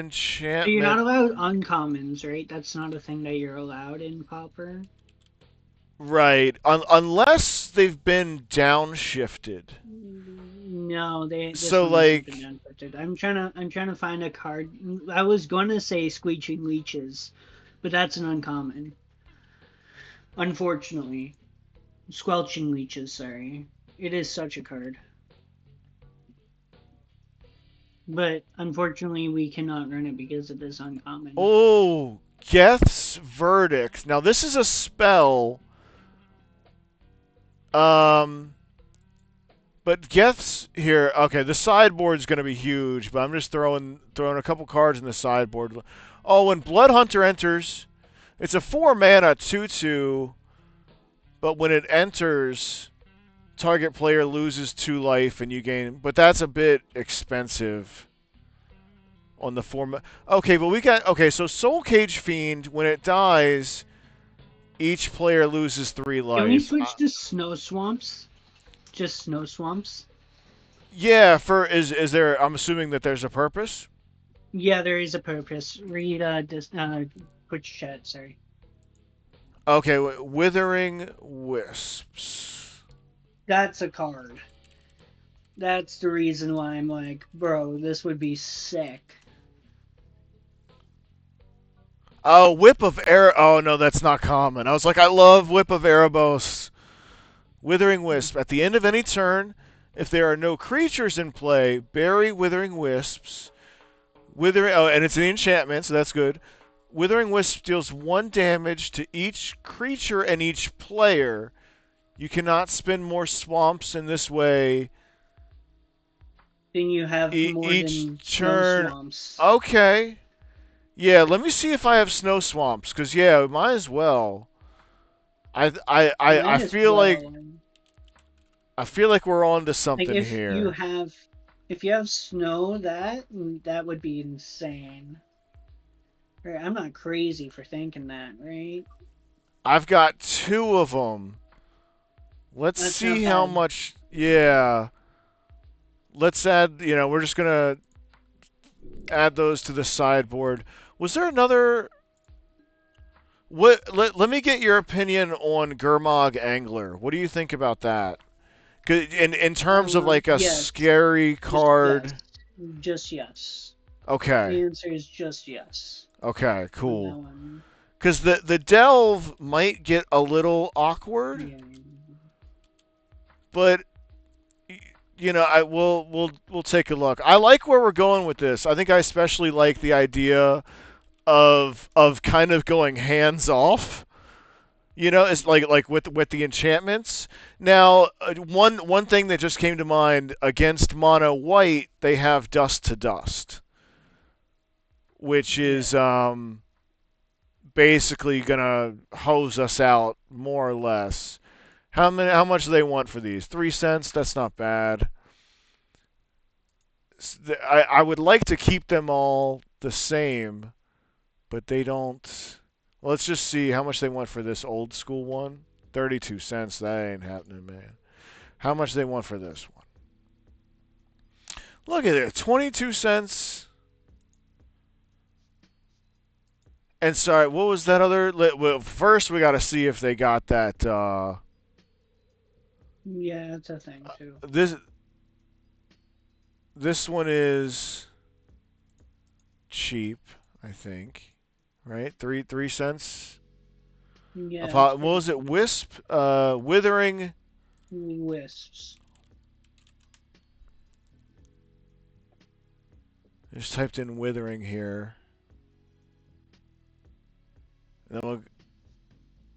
so you're not enchantment. allowed uncommons, right? That's not a thing that you're allowed in Pauper. Right. Unless they've been downshifted. No, this So one hasn't been like done. I'm trying to find a card. I was gonna say Screeching Leeches, but that's an uncommon. Unfortunately, Squelching Leeches. Sorry, it is such a card, but unfortunately we cannot run it because it is uncommon. oh, Geth's verdict. Now this is a spell. Um, but Geth's here. Okay, the sideboard's going to be huge, but I'm just throwing a couple cards in the sideboard. Oh, when Blood Hunter enters, it's a 4 mana 2/2, but when it enters, target player loses 2 life and you gain. But that's a bit expensive on the 4. Okay, but we got okay. So Soul Cage Fiend, when it dies, each player loses 3 Can we life. switch to Snow Swamps? Just Snow Swamps? Yeah, for is there? I'm assuming that there's a purpose. Yeah, there is a purpose. Read Twitch chat. Sorry. Okay, Withering Wisps. That's a card. That's the reason why I'm like, bro, this would be sick. Oh, Whip of Air. Oh no, that's not common. I was like, I love Whip of Erebos. Withering Wisp. At the end of any turn, if there are no creatures in play, bury Withering Wisps. Withering. Oh, and it's an enchantment, so that's good. Withering Wisp deals 1 damage to each creature and each player. You cannot spend more swamps in this way Then you have more each than snow turn. swamps. Okay. Yeah, let me see if I have snow swamps, cause yeah, might as well. I Might as feel like well. we're on to Like something here. if you have snow, that would be insane. Right, I'm not crazy for thinking that, right? I've got 2 of them. Let's That's not see how bad. much. Yeah, let's add. We're just gonna add those to the sideboard. Was there another? What? Let me get your opinion on Gurmag Angler. What do you think about that? In terms of like a Yes, scary just yes, card. just yes. Okay. The answer is just yes Okay. on that Cool. one. Because the delve might get a little awkward, Yeah. but I we'll take a look. I like where we're going with this. I think I especially like the idea of kind of going hands off. It's like with the enchantments. Now, one thing that just came to mind against mono white, they have dust to dust, which Yeah. is basically gonna hose us out more or less. How much do they want for these? 3 cents. That's not bad. I would like to keep them all the same, but they don't. Well, let's just see how much they want for this old school one. 32 cents. That ain't happening, man. How much they want for this one? Look at it. 22 cents. And sorry, what was that other? Well, first, we got to see if they got that. Yeah, it's a thing too. This one is cheap, I think. Right? 3 cents. Yeah, it's What pretty was it? cheap. Wisp, withering. Wisps. Just typed in withering here.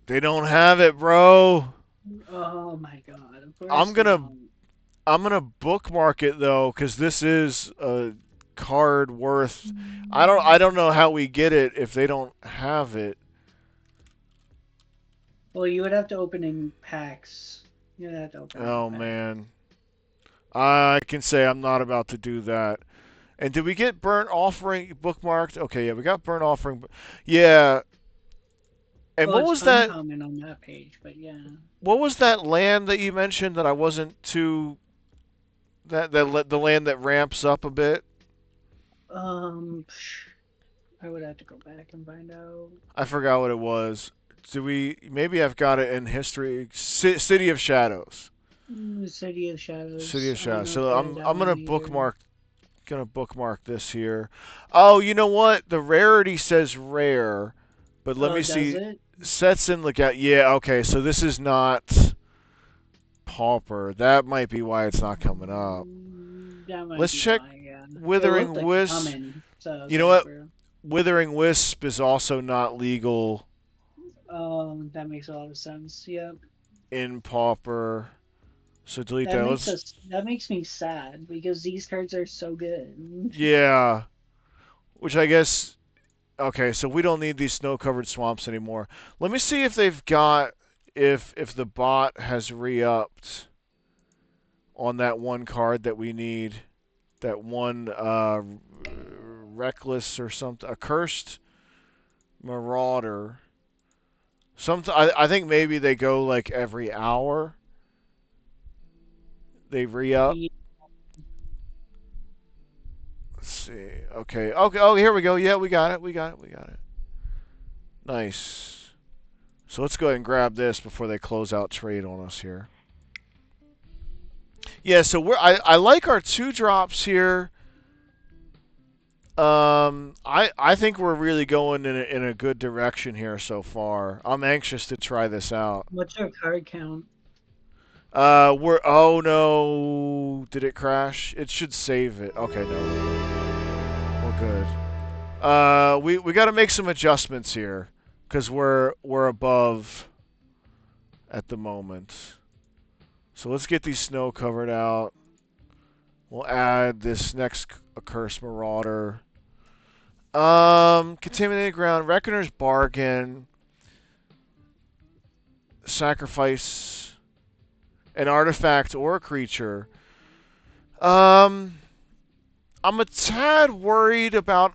They don't have it, bro. Oh my god, of I'm course they gonna don't. I'm gonna bookmark it though, because this is a card worth. I don't know how we get it if they don't have it. Well, you would have to open in packs. You would have to open in Oh a pack. man, I can say I'm not about to do that. And did we get burnt offering bookmarked? Okay, yeah, we got burnt offering. Yeah, and Oh, what it's was that? uncommon on that page, but yeah. What was that land that you mentioned that I wasn't too the land that ramps up a bit? Um, I would have to go back and find out. I forgot what it was. Do we? Maybe I've got it in history. City of Shadows. City of City Shadows. of I don't Shadows. know if So I have I'm that I'm one gonna either. bookmark this here. Oh, you know what? The rarity says rare, but let Oh, me does see. it? Sets in look at. Yeah. Okay. So this is not Pauper. That might be why it's not coming up. That might Let's be check why, yeah. It looked Withering like Wisp. common, so I was You know like, what? bro. Withering Wisp is also not legal That makes a lot of sense. Yep. in Pauper. So delete that. Let's. That makes me sad because these cards are so good. Yeah. Which I guess. Okay, so we don't need these snow-covered swamps anymore. Let me see if they've got if the bot has re-upped on that one card that we need. That one reckless or something, a cursed marauder. I think maybe they go like every hour. They re-up. Yeah, Let's see. Okay. Okay. Oh, here we go. Yeah, we got it. We got it. We got it. Nice. So let's go ahead and grab this before they close out trade on us here. Yeah. So I like our 2 drops here. I think we're really going in a good direction here so far. I'm anxious to try this out. what's your card count? We're oh no, did it crash? It should save it. Okay, no, we're good. We got to make some adjustments here because we're above at the moment. So let's get these snow covered out. We'll add this next accursed marauder. Contaminated ground, reckoner's bargain, sacrifice an artifact or a creature. Um, I'm a tad worried about.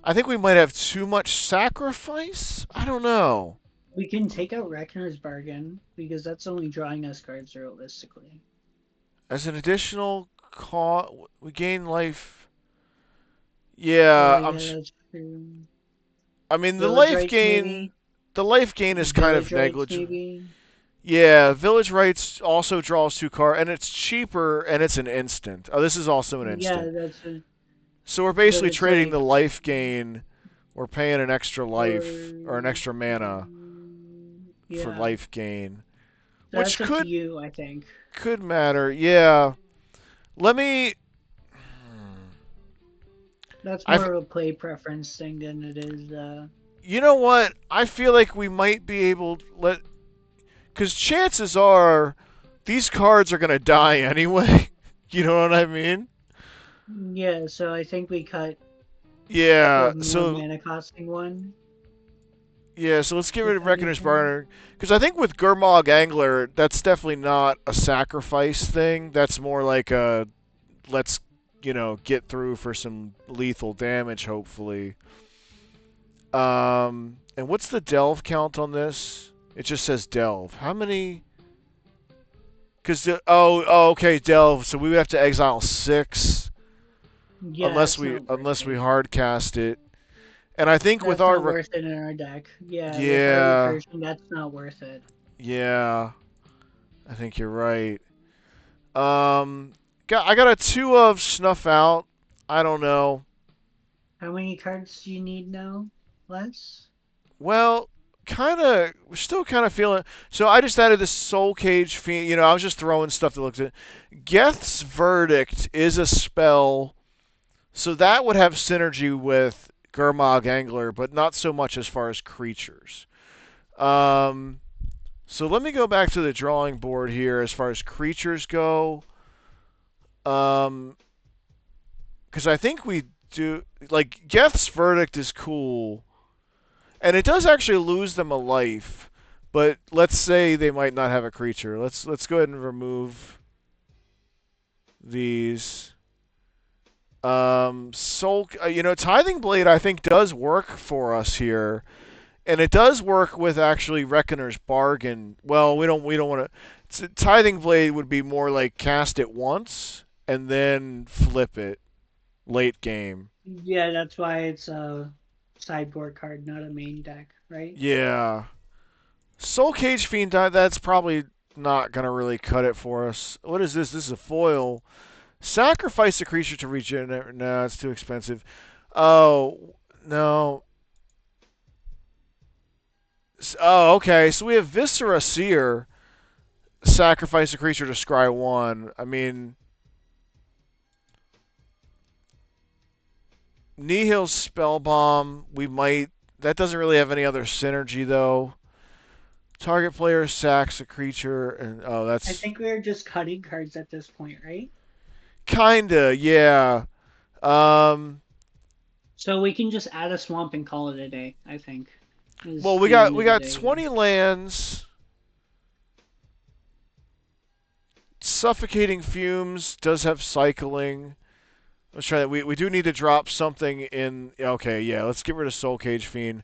I think we might have too much sacrifice. I don't know. We can take out Reckoner's Bargain because that's only drawing us cards realistically. As an additional cost, we gain life. Oh Yeah, yeah, that's true. I mean, Village rights maybe. The life gain is kind of Village rights negligible. maybe. Yeah, Village Rights also draws 2 cards, and it's cheaper, and it's an instant. Oh, this is also an Yeah, instant. that's a So we're basically village trading the rights. life gain. We're paying an extra life or an Or extra mana for yeah, life gain, which that's up to you. I think could matter. Yeah. Let me. that's I've. more of a play preference thing than it is. You know what? I feel like we might be able to let, because chances are these cards are gonna die anyway. You know what I mean? Yeah, so I think we cut Yeah. the more So mana costing one, So let's get rid if of Reckoner's anything. Barter. Because I think with Gurmag Angler, that's definitely not a sacrifice thing. That's more like a let's, get through for some lethal damage, hopefully. And what's the delve count on this? It just says delve. How many? Because okay, delve. So we would have to exile 6 Yeah, that's not worth unless we it. hard cast it. And I think with That's our not worth it in our deck. Yeah, with our yeah recursion, that's not worth it. yeah, I think you're right. Um, I got a 2 of snuff out. I don't know. How many cards do you need now? Less? Well, we're still kind of feeling. So I just added this Soul Cage Fiend. I was just throwing stuff that looks at. Geth's Verdict is a spell, so that would have synergy with Gurmag Angler, but not so much as far as creatures. Um, so let me go back to the drawing board here as far as creatures go. Um, because I think we do like Geth's Verdict is cool, and it does actually lose them a life. But let's say they might not have a creature. Let's go ahead and remove these. Soul, Tithing Blade I think does work for us here, and it does work with actually Reckoner's Bargain. Well, we don't want to. Tithing Blade would be more like cast it once and then flip it late game. Yeah, that's why it's a sideboard card, not a main deck, right? Yeah. Soul Cage Fiend, that's probably not going to really cut it for us. What is this? This is a foil. Sacrifice a creature to regenerate. No, it's too expensive. Oh, no. Oh, okay. So we have Viscera Seer. Sacrifice a creature to scry 1. I mean, Nihil's Spellbomb, we might. That doesn't really have any other synergy, though. Target player sacks a creature, and I that's think we're just cutting cards at this point, right? kinda, yeah. Um, So we can just add a swamp and call it a day, I think. well, Is the end we of the got day here. 20 lands. Suffocating Fumes does have cycling. Let's try that. We do need to drop something in. Okay, yeah. Let's get rid of Soul Cage Fiend.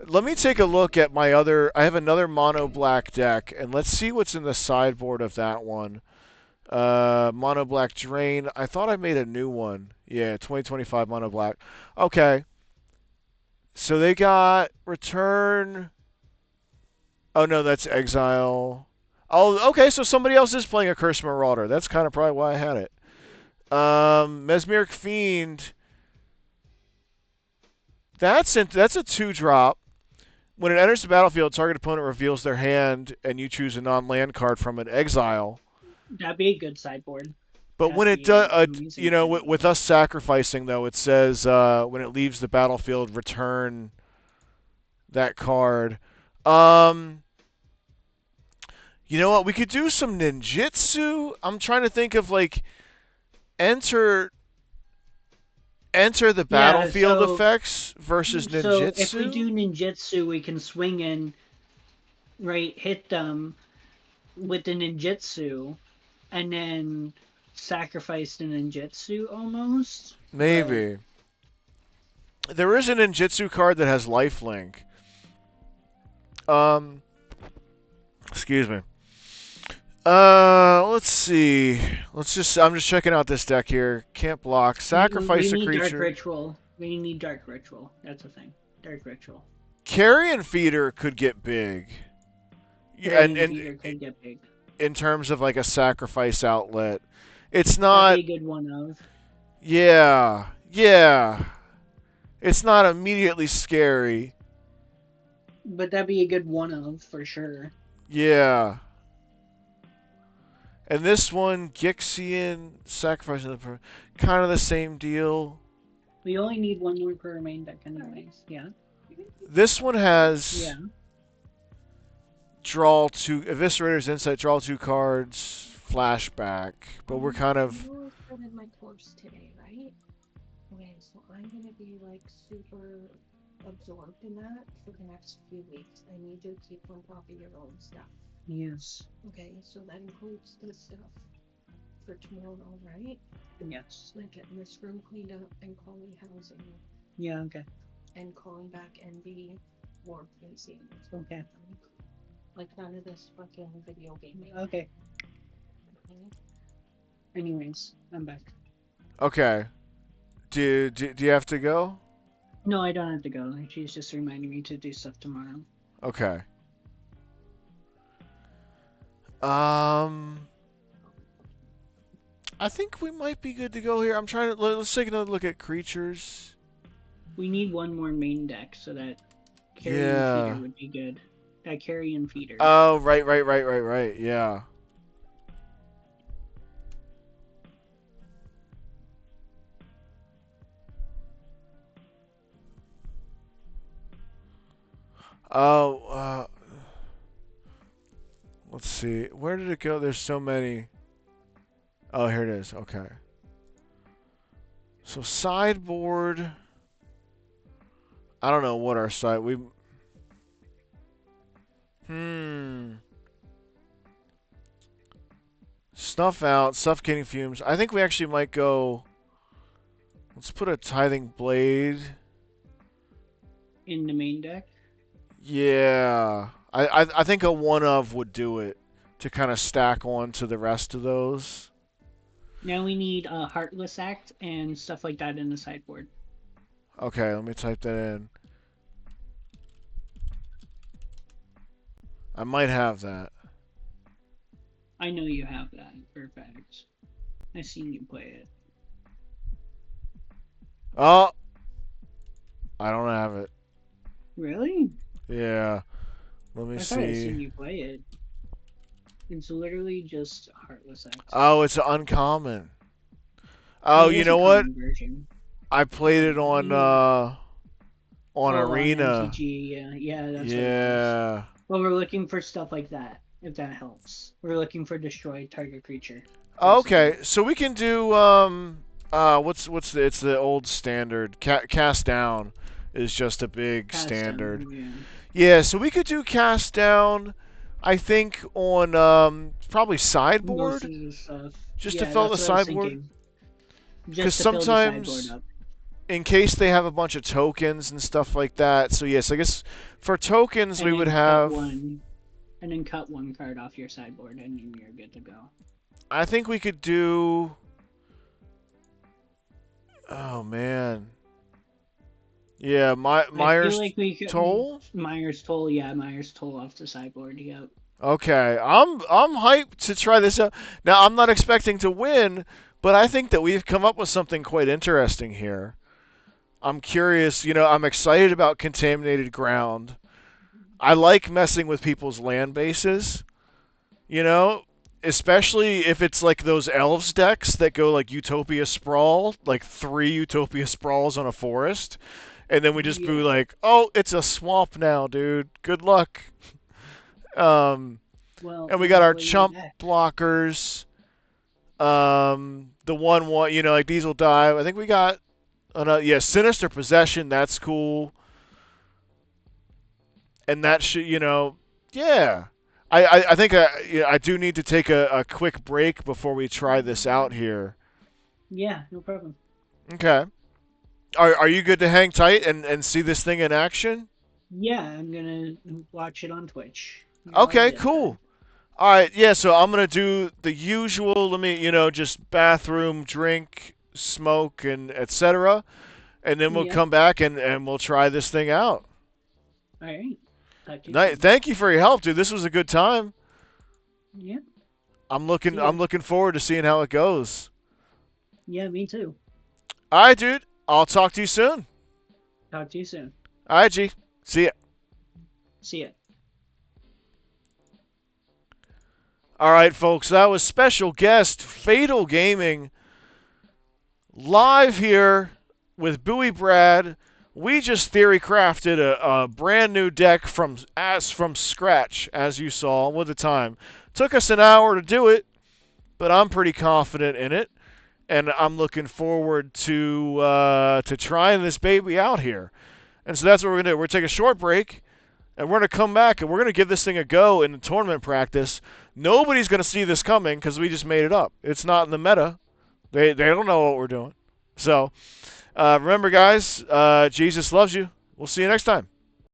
Let me take a look at my other. I have another mono black deck, and let's see what's in the sideboard of that one. Mono black drain. I thought I made a new one. Yeah, 2025 mono black. Okay. So they got return. Oh no, that's exile. Oh, okay. So somebody else is playing a Curse Marauder. That's kind of probably why I had it. Mesmeric Fiend. That's a 2 drop. When it enters the battlefield, target opponent reveals their hand, and you choose a non-land card from an exile. That'd be a good sideboard. But when That'd it does, be amazing to with do. us sacrificing though, it says when it leaves the battlefield, return that card. Um, you know what? We could do some ninjutsu. I'm trying to think of like enter enter the Yeah, battlefield effects versus so if we ninjutsu. do ninjutsu, we can swing in, right, hit them with the ninjutsu, and then sacrifice the ninjutsu almost. But Maybe there is a ninjutsu card that has lifelink. Um, excuse me. Let's see. I'm just checking out this deck here. Can't block. we Sacrifice a need dark creature. ritual. We need dark ritual. That's the thing. Dark ritual. Carrion feeder could get big. Yeah, Carrion and feeder could get big. in terms of like a sacrifice outlet, it's That'd be not. a good one of. Yeah, yeah. It's not immediately scary. But that'd be a good one of for sure. Yeah. And this one, Gixian, sacrifice kind of the same deal. We only need one more per main deck anyways. Yeah. This one has Yeah. draw two, Eviscerator's Insight, draw two cards, flashback. But we're kind I of, know I started my course today, right? Okay, so I'm gonna be like super absorbed in that for the next few weeks. I need you to keep on top of your own stuff. Yes. Okay, so that includes the stuff for tomorrow, right? Yes. Like getting this room cleaned up and calling housing Yeah, okay. and calling back NB warmth and scenes. Okay. Like none of this fucking video gaming. Okay. Okay? Anyways, I'm back. okay. Do you have to go? No, I don't have to go. She's just reminding me to do stuff tomorrow. Okay. Um, I think we might be good to go here. I'm trying to let's take another look at creatures. We need one more main deck so that carrion feeder Yeah. would be good. That carrion feeder. Oh, right. Yeah. Oh, let's see. Where did it go? There's so many. Oh, here it is. Okay. So sideboard. I don't know what our side we. Snuff out, suffocating fumes. I think we actually might go. Let's put a tithing blade. In the main deck. Yeah, I think a one of would do it to kind of stack on to the rest of those. Now we need a Heartless Act and stuff like that in the sideboard. Okay, let me type that in. I might have that. I know you have that. Perfect. I've seen you play it. Oh, I don't have it. Really? Yeah. Let me I thought I'd seen see. you play it. It's literally just Heartless Act. Oh, it's uncommon. Oh, It you is a know what? common version. I played it on Oh, on Arena. MTG, yeah, that's what it was. Yeah. Well, we're looking for stuff like that, if that helps. We're looking for destroy target creature, basically. Okay, so we can do what's it's the old standard. Cast down is just a big Cast standard. down, yeah. Yeah, so we could do cast down. I think on probably Most sideboard of the stuff. just to Yeah, fill the that's what I was sideboard. thinking. Because Just to fill the sideboard sometimes up. in case they have a bunch of tokens and stuff like that. So yes, I guess for tokens And we would then cut have. one. And then cut one card off your sideboard, and then you're good to go. I think we could do. Oh man. Yeah, I feel Myers like we could. Toll. Myers Toll, yeah, Myers Toll off the sideboard, yep. Okay, I'm hyped to try this out. Now I'm not expecting to win, but I think that we've come up with something quite interesting here. I'm curious. I'm excited about contaminated ground. I like messing with people's land bases. You know, especially if it's like those elves decks that go like Utopia Sprawl, like 3 Utopia Sprawls on a forest, and then we just be Yeah. like, oh, it's a swamp now, dude. Good luck. Um, Well, and we got our enjoy your chump deck. blockers. The one, like these will die. I think we got another, yeah, Sinister Possession. That's cool, and that should, yeah. I think yeah, I do need to take a quick break before we try this out here. Yeah, no problem. Okay. Are you good to hang tight and see this thing in action? Yeah, I'm gonna watch it on Twitch. You're all Okay, good cool. then. All right, yeah, so I'm going to do the usual, let me, just bathroom, drink, smoke, and etc. And then we'll Yeah. come back and we'll try this thing out. All right. Talk to you soon. Thank you for your help, dude. This was a good time. Yeah. I'm looking See ya. I'm looking forward to seeing how it goes. Yeah, me too. All right, dude. I'll talk to you soon. Talk to you soon. All right, G. See ya. See ya. All right, folks. That was special guest F8tle Gaming live here with Bowie Brad. We just theory crafted a brand new deck from scratch, as you saw with the time. Took us an hour to do it, but I'm pretty confident in it, and I'm looking forward to trying this baby out here. And so that's what we're gonna do. We're gonna take a short break, and we're gonna come back and we're gonna give this thing a go in the tournament practice. Nobody's gonna see this coming because we just made it up. It's not in the meta. They don't know what we're doing. So remember, guys, Jesus loves you. We'll see you next time.